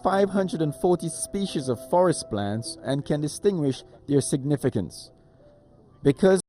540 species of forest plants and can distinguish their significance. Because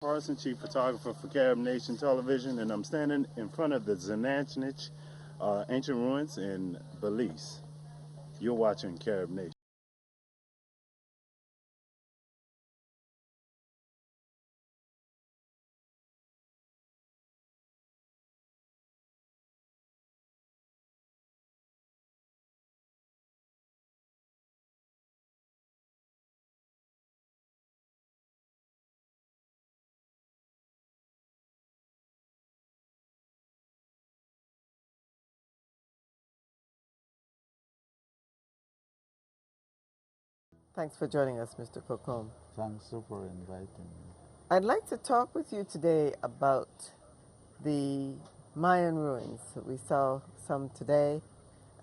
Carson, chief photographer for Carib Nation Television, and I'm standing in front of the Zanachnich ancient ruins in Belize. You're watching Carib Nation. Thanks for joining us, Mr. Cocom. Thanks for inviting me. I'd like to talk with you today about the Mayan ruins. We saw some today,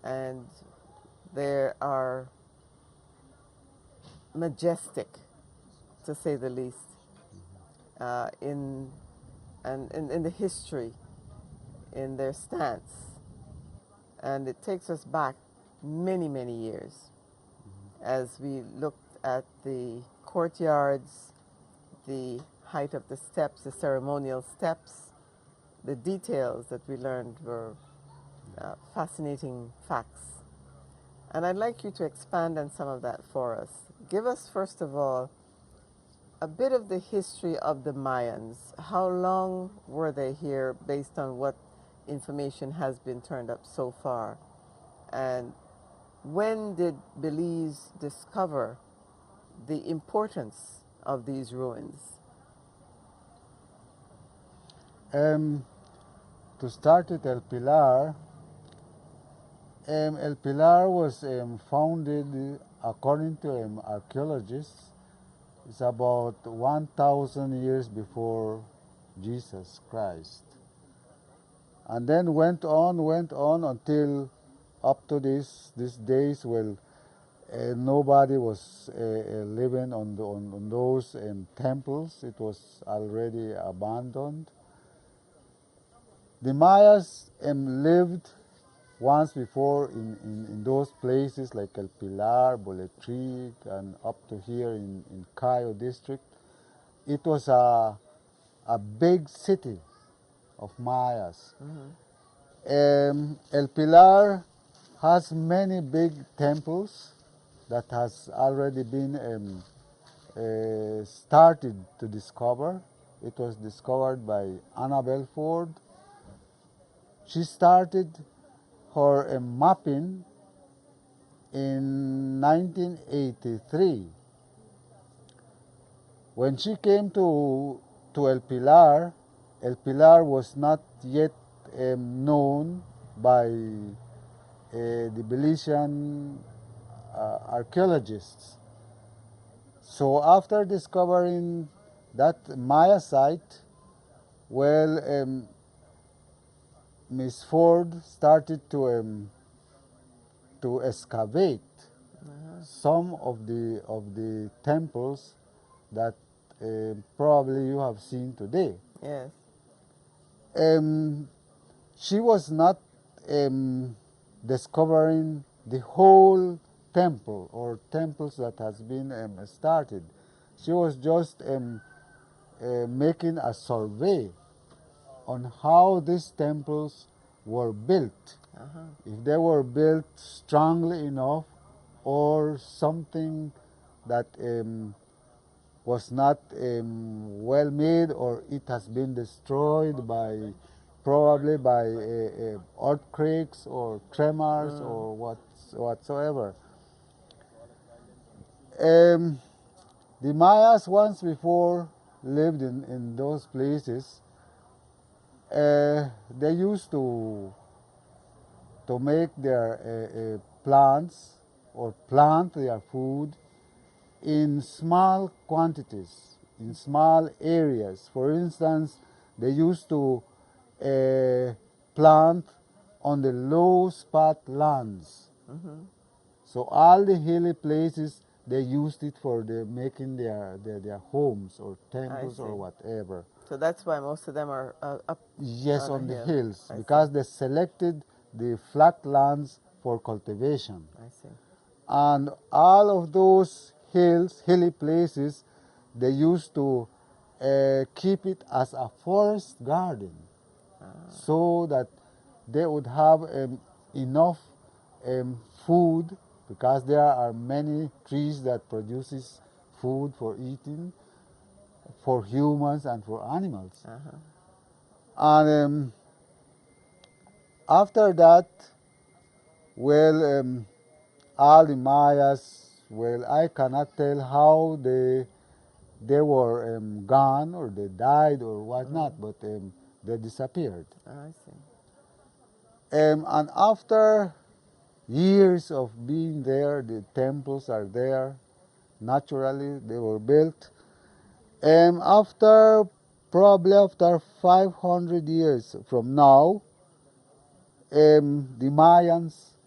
and they are majestic, to say the least, in the history, in their stance. And it takes us back many, many years as we looked at the courtyards, the height of the steps, the ceremonial steps. The details that we learned were fascinating facts. And I'd like you to expand on some of that for us. Give us, first of all, a bit of the history of the Mayans. How long were they here based on what information has been turned up so far? And when did Belize discover the importance of these ruins? To start with El Pilar, El Pilar was founded, according to archaeologists, it's about 1,000 years before Jesus Christ. And then went on until up to these days. Well, nobody was living on those temples. It was already abandoned. The Mayas lived once before in those places like El Pilar, Boletric, and up to here in Cayo district. It was a big city of Mayas. El Pilar has many big temples that has already been started to discover. It was discovered by Annabel Ford. She started her mapping in 1983. When she came to El Pilar was not yet known by the Belizean archaeologists. So after discovering that Maya site, well, Miss Ford started to excavate some of the temples that probably you have seen today. Yes. She was not discovering the whole temple or temples that has been started. She was just making a survey on how these temples were built, if they were built strongly enough or something that was not well made, or it has been destroyed by probably by earthquakes or tremors or whatsoever. The Mayas once before lived in those places. They used to make their plants or plant their food in small quantities, in small areas. For instance, they used to plant on the low spot lands. So all the hilly places, they used it for making their homes or temples or whatever. So that's why most of them are up. Yes, on the hill. hills, because they selected the flat lands for cultivation. I see. And all of those hilly places, they used to keep it as a forest garden, so that they would have enough food, because there are many trees that produces food for eating, for humans and for animals. And after that, well, all the Mayas, well, I cannot tell how they were gone or they died or whatnot, but they disappeared. I see. And after years of being there, the temples are there. Naturally, they were built. Probably after 500 years from now, the Mayans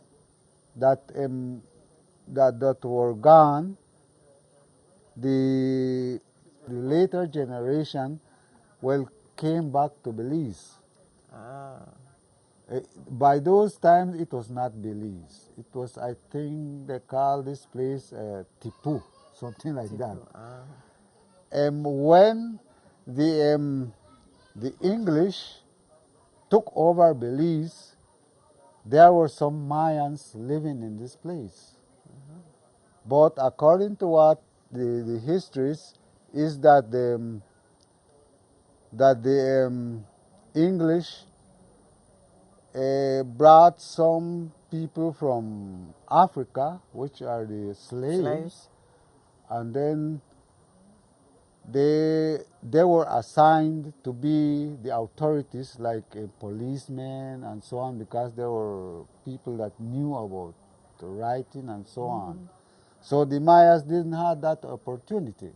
that were gone, the later generation, well, came back to Belize. By those times, it was not Belize. It was, I think, they call this place Tipu, something like that. When the English took over Belize, there were some Mayans living in this place. But according to what the histories is that the English brought some people from Africa, which are the slaves. And then they were assigned to be the authorities, like policemen and so on, because there were people that knew about the writing and so on. So the Mayas didn't have that opportunity.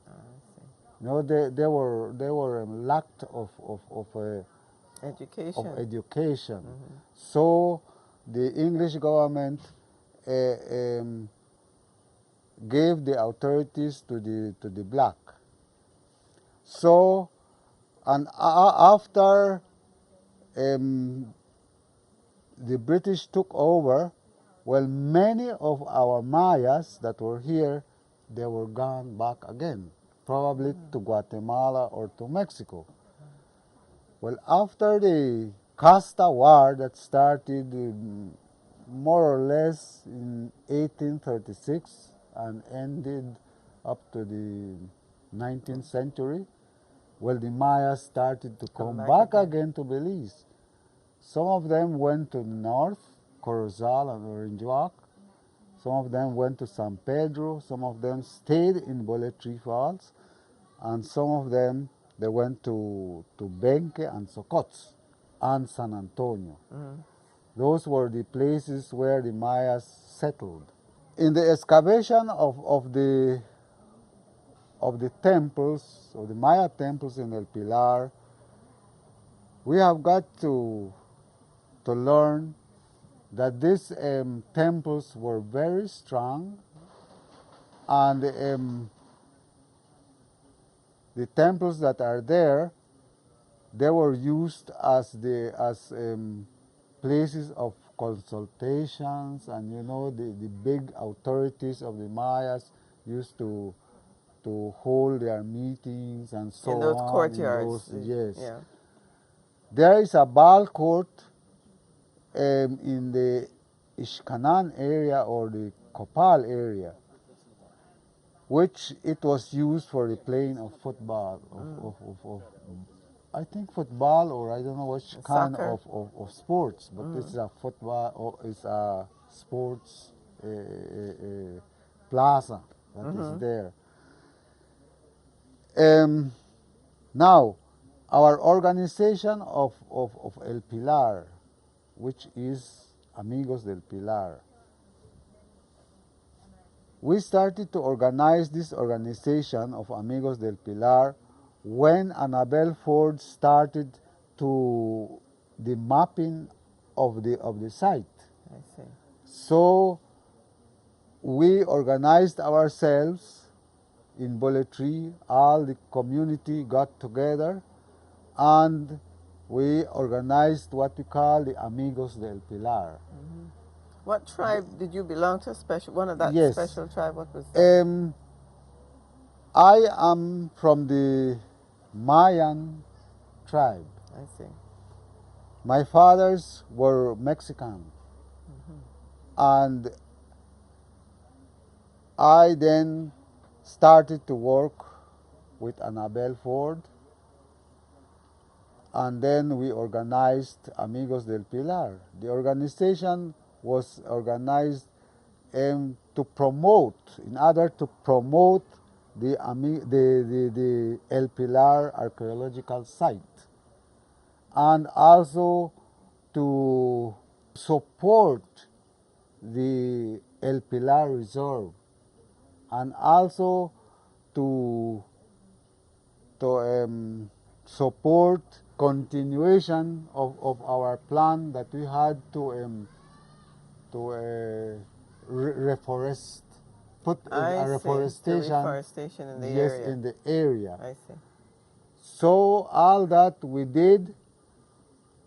No, they were lacked of education. So the English government gave the authorities to the black. So, and after the British took over, well, many of our Mayas that were here, they were gone back again, probably to Guatemala or to Mexico. Well, after the Casta War that started more or less in 1836 and ended up to the 19th century, well, the Mayas started to come back again to Belize. Some of them went to the north, Corozal and Orangewac. Some of them went to San Pedro. Some of them stayed in Boletri Falls. And some of them, they went to Benque and Socots and San Antonio. Those were the places where the Mayas settled. In the excavation of the temples, of the Maya temples in El Pilar, we have got to learn that these temples were very strong, and the temples that are there, they were used as places of consultations, and you know the big authorities of the Mayas used to hold their meetings and so In those on. courtyards. Yes. Yeah. There is a ball court in the Ishkanan area or the Kopal area, which it was used for the playing of football, of I think football, or I don't know which kind Soccer. of sports, but it's a football, or it's a sports plaza that is there. Now, our organization of El Pilar, which is Amigos del Pilar, we started to organize this organization of Amigos del Pilar when Annabelle Ford started to the mapping of the site. I see. So we organized ourselves in Boletri. All the community got together and we organized what we call the Amigos del Pilar. What tribe did you belong to? Special one of that Yes. special tribe? What was that? I am from the Mayan tribe. I see. My fathers were Mexican. And I then started to work with Annabelle Ford. And then we organized Amigos del Pilar. The organization was organized to promote, in order to promote the El Pilar archaeological site, and also to support the El Pilar Reserve, and also to support continuation of our plan that we had to reforest, put I a see. reforestation, The reforestation in the yes, area. in the area. I see. So all that we did,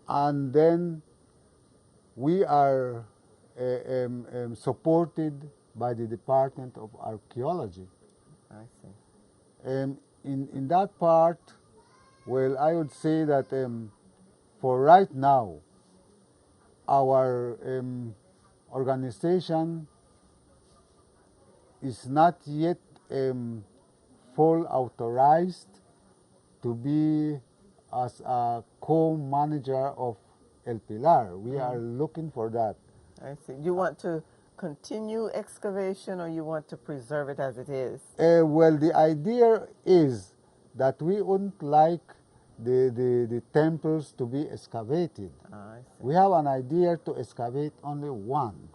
and then we are supported by the Department of Archaeology. I see. In that part, well, I would say that for right now, our organization is not yet full authorized to be as a co-manager of El Pilar. We are looking for that. I see. You want to continue excavation, or you want to preserve it as it is? Well, the idea is that we wouldn't like the temples to be excavated. I see. We have an idea to excavate only one.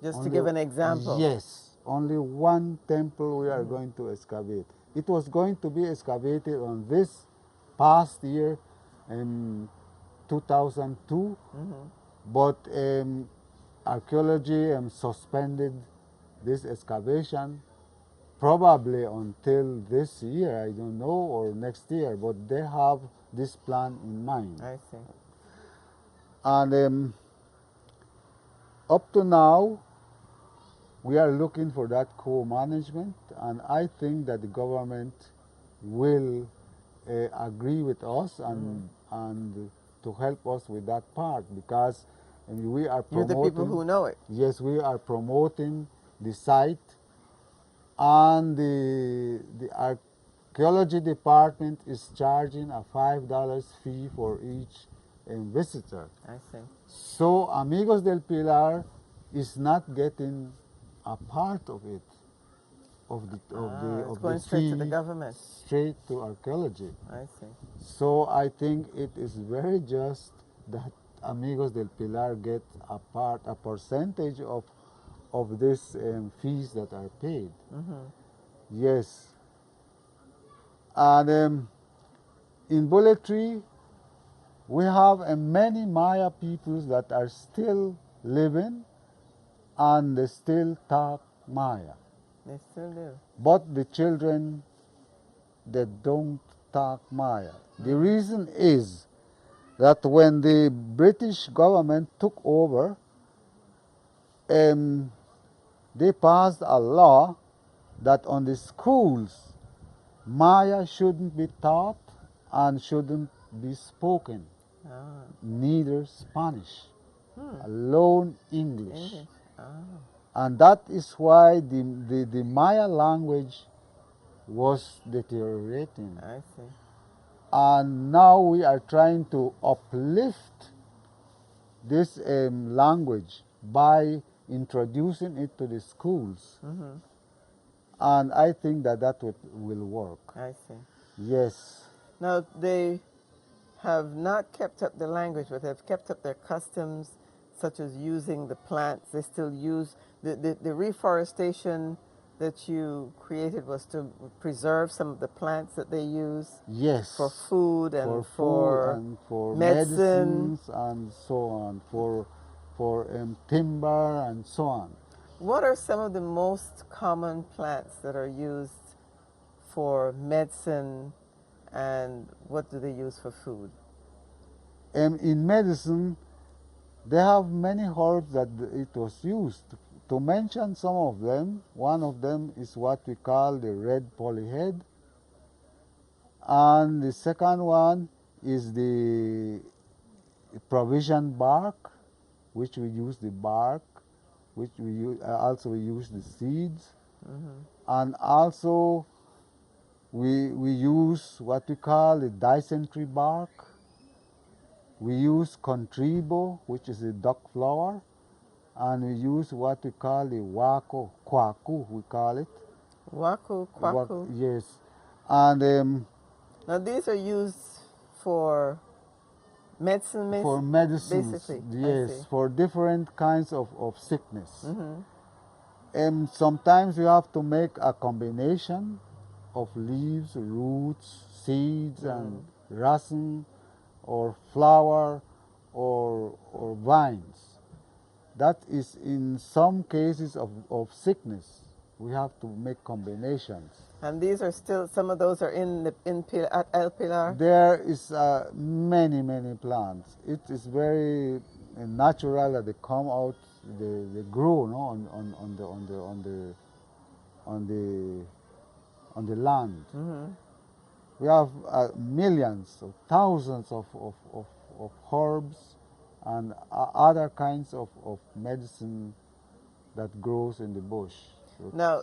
Just Only- to give an example. Yes, only one temple we are going to excavate. It was going to be excavated on this past year in 2002, but archaeology suspended this excavation probably until this year, I don't know, or next year, but they have this plan in mind. I see. And up to now, we are looking for that co-management, and I think that the government will agree with us and to help us with that part, because we are You're promoting. the people who know it. Yes, we are promoting the site, and the archaeology department is charging a $5 fee for each visitor. I see. So Amigos del Pilar is not getting a part of it, It's going straight to the fee, government. straight to archaeology. I see. So I think it is very just that Amigos del Pilar get a percentage of these fees that are paid. Yes. And in Boletri, we have many Maya peoples that are still living, and they still talk Maya. They still do. But the children, they don't talk Maya. The reason is that when the British government took over, they passed a law that on the schools, Maya shouldn't be taught and shouldn't be spoken, neither Spanish, alone English. English. And that is why the Maya language was deteriorating. I see. And now we are trying to uplift this language by introducing it to the schools. And I think that that will work. I see. Yes. Now, they have not kept up the language, but have kept up their customs, such as using the plants. They still use the reforestation that you created was to preserve some of the plants that they use. Yes. For food and for medicine medicines and so on, for timber and so on. What are some of the most common plants that are used for medicine, and what do they use for food? In medicine, they have many herbs that it was used. To mention some of them, one of them is what we call the red polyhead, and the second one is the provision bark, which we use the bark, which we use, also we use the seeds, and also we use what we call the dysentery bark. We use contribo, which is the duck flower, and we use what we call the wako, kwaku, we call it. Waku, kwaku. Yes. And now these are used for medicine, for medicines, basically. yes, for different kinds of sickness. And sometimes you have to make a combination of leaves, roots, seeds, and resin, or flower, or vines. That is in some cases of sickness. We have to make combinations. And these are still, some of those are at El Pilar? There is many plants. It is very natural that they come out, they grow, no, on the land. We have millions of thousands of herbs and other kinds of medicine that grows in the bush. Now,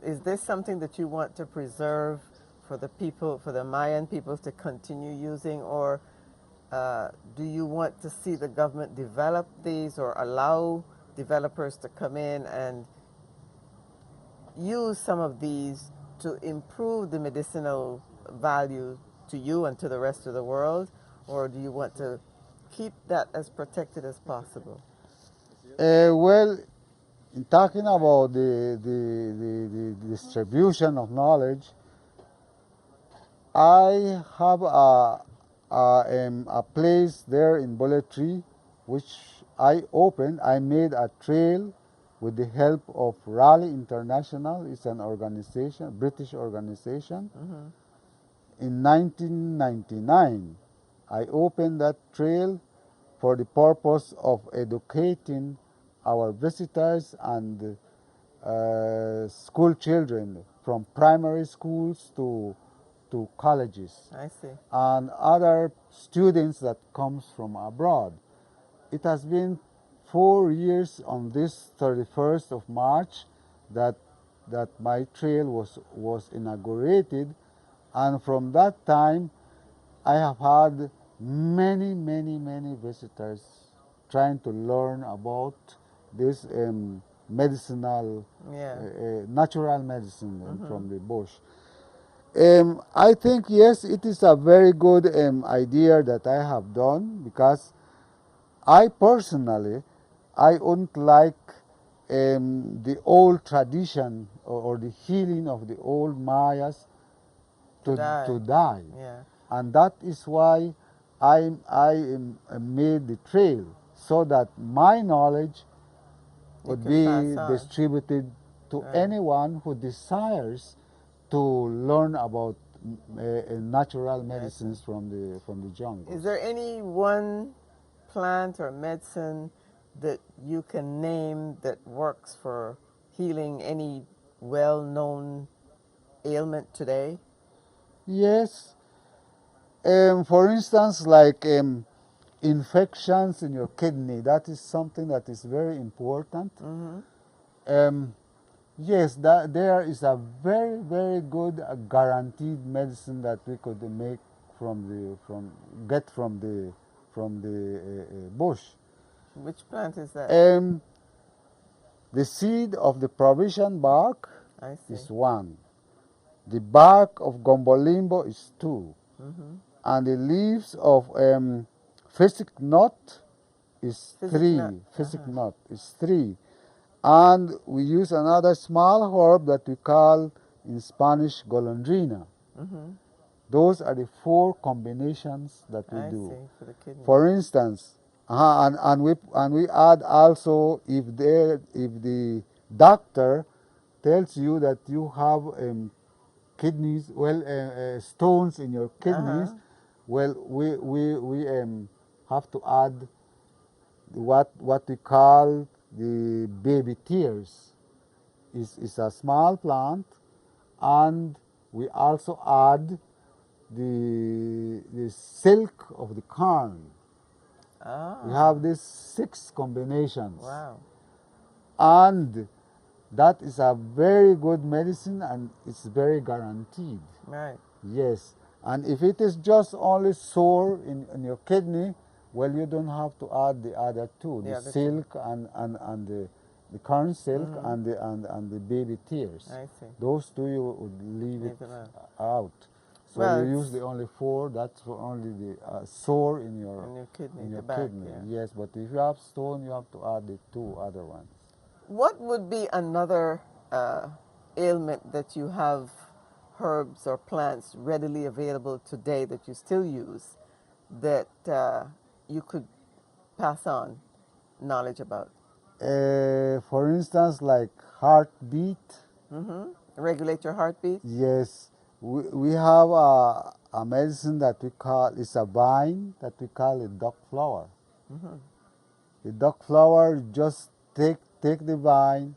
is this something that you want to preserve for the people, for the Mayan peoples to continue using, or do you want to see the government develop these or allow developers to come in and use some of these to improve the medicinal value to you and to the rest of the world, or do you want to keep that as protected as possible? Well, in talking about the distribution of knowledge, I have a place there in Bolletry which I opened. I made a trail with the help of Raleigh International. It's an organization, British organization. In 1999, I opened that trail for the purpose of educating our visitors and school children from primary schools to colleges. I see. And other students that comes from abroad. It has been 4 years on this 31st of March that my trail was inaugurated, and from that time I have had many visitors trying to learn about this medicinal, natural medicine from the bush. I think, yes, it is a very good idea that I have done, because I personally, I wouldn't like the old tradition or the healing of the old Mayas to die. Yeah. And that is why I made the trail, so that my knowledge would be distributed to anyone who desires to learn about natural medicines from the jungle. Is there any one plant or medicine that you can name that works for healing any well-known ailment today? Yes. For instance, like infections in your kidney, that is something that is very important. Yes, there is a very, very good guaranteed medicine that we could make get from the bush. Which plant is that? The seed of the provision bark I see. is one. The bark of gombolimbo is two. And the leaves of physic nut is three. Physic nut is three. And we use another small herb that we call in Spanish golondrina. Those are the four combinations that we do. See, for the kidney. For instance, and we add also if the doctor tells you that you have kidneys, stones in your kidneys, well, we have to add what we call the baby tears. Is a small plant, and we also add the silk of the corn. We have these 6 combinations. Wow. And that is a very good medicine, and it's very guaranteed. Right. Yes. And if it is just only sore in your kidney, well, you don't have to add the other two, the silk and the corn silk and the baby tears. I see. Those two you would leave it out. So Well, you use the only 4. That's for only the sore in your kidney. in your the back, kidney. yeah. Yes, but if you have stone, you have to add the 2 other ones. What would be another ailment that you have herbs or plants readily available today that you still use that you could pass on knowledge about? For instance, like heartbeat. Regulate your heartbeat? Yes. We have a medicine that we call, it's a vine that we call a duck flower. The duck flower, just take the vine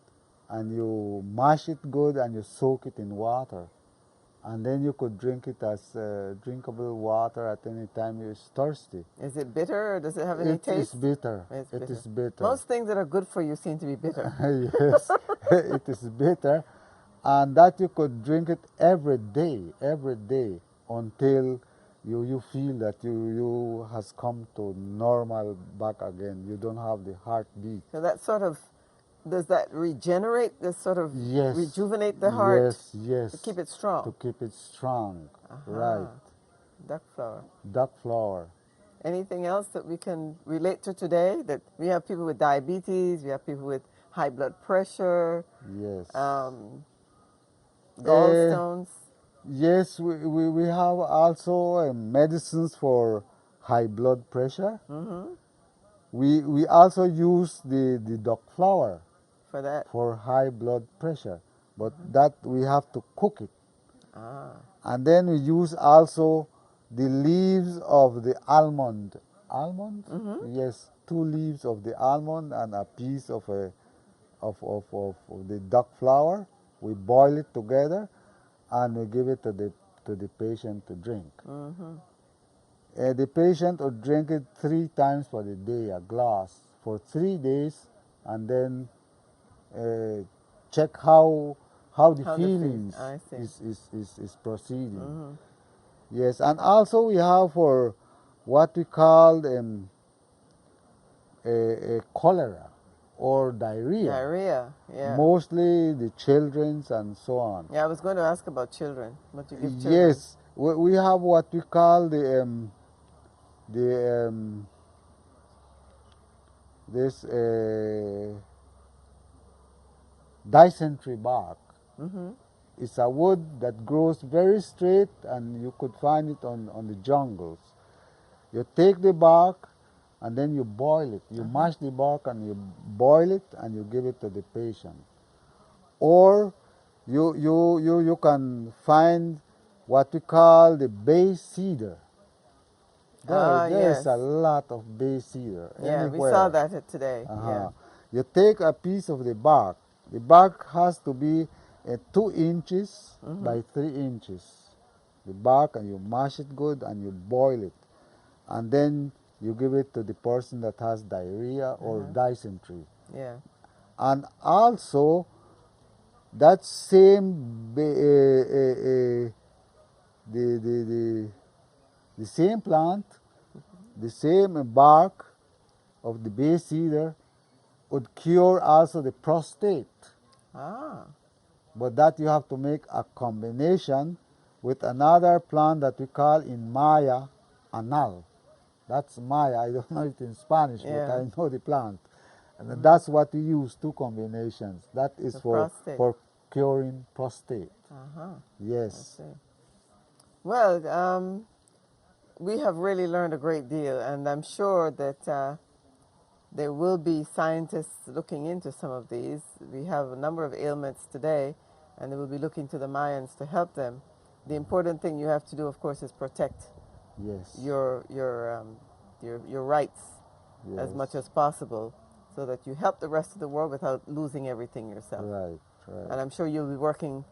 and you mash it good and you soak it in water. And then you could drink it as drinkable water at any time you're thirsty. Is it bitter or does it have any taste? It is bitter. It is bitter. Most things that are good for you seem to be bitter. Yes, it is bitter. And that you could drink it every day until you feel that you has come to normal back again. You don't have the heartbeat. So that sort of, does that regenerate, this sort of rejuvenate the heart? Yes. To keep it strong? To keep it strong, right. Duck flower. Duck flower. Anything else that we can relate to today? That we have people with diabetes, we have people with high blood pressure. Yes. Gallstones. Yes, we have also medicines for high blood pressure. We also use the duck flower for that, for high blood pressure, but that we have to cook it. And then we use also the leaves of the almond. Almond? Yes, 2 leaves of the almond and a piece of the duck flower. We boil it together and we give it to the patient to drink. The patient would drink it 3 times for the day, a glass, for 3 days, and then check how the feelings is proceeding. Yes, and also we have for what we call cholera or diarrhea. Diarrhea, yeah. Mostly the children's and so on. Yeah, I was going to ask about children. What you give children? Yes, we have what we call dysentery bark. It's a wood that grows very straight, and you could find it on the jungles. You take the bark and then you boil it. You mash the bark and you boil it and you give it to the patient. Or you can find what we call the bay cedar. There's yes. a lot of bay cedar Yeah, anywhere. we saw that today. Yeah. You take a piece of the bark. The bark has to be 2 inches by 3 inches. The bark, and you mash it good and you boil it. And then you give it to the person that has diarrhea or dysentery. Yeah. And also, that same the same plant, the same bark of the bay cedar would cure also the prostate. Ah. But that you have to make a combination with another plant that we call in Maya anal. That's Maya. I don't know it in Spanish, but Yeah. I know the plant. And that's what we use, 2 combinations. That is The for prostate. curing prostate. Uh-huh. Yes. I see. Well, we have really learned a great deal, and I'm sure that there will be scientists looking into some of these. We have a number of ailments today, and they will be looking to the Mayans to help them. The important thing you have to do, of course, is protect Yes. your rights as Yes. much as possible, so that you help the rest of the world without losing everything yourself. Right, right. And I'm sure you'll be working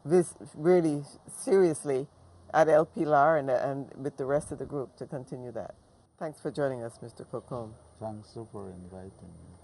really seriously at El Pilar and with the rest of the group to continue that. Thanks for joining us, Mr. Cocom. Thanks for inviting me.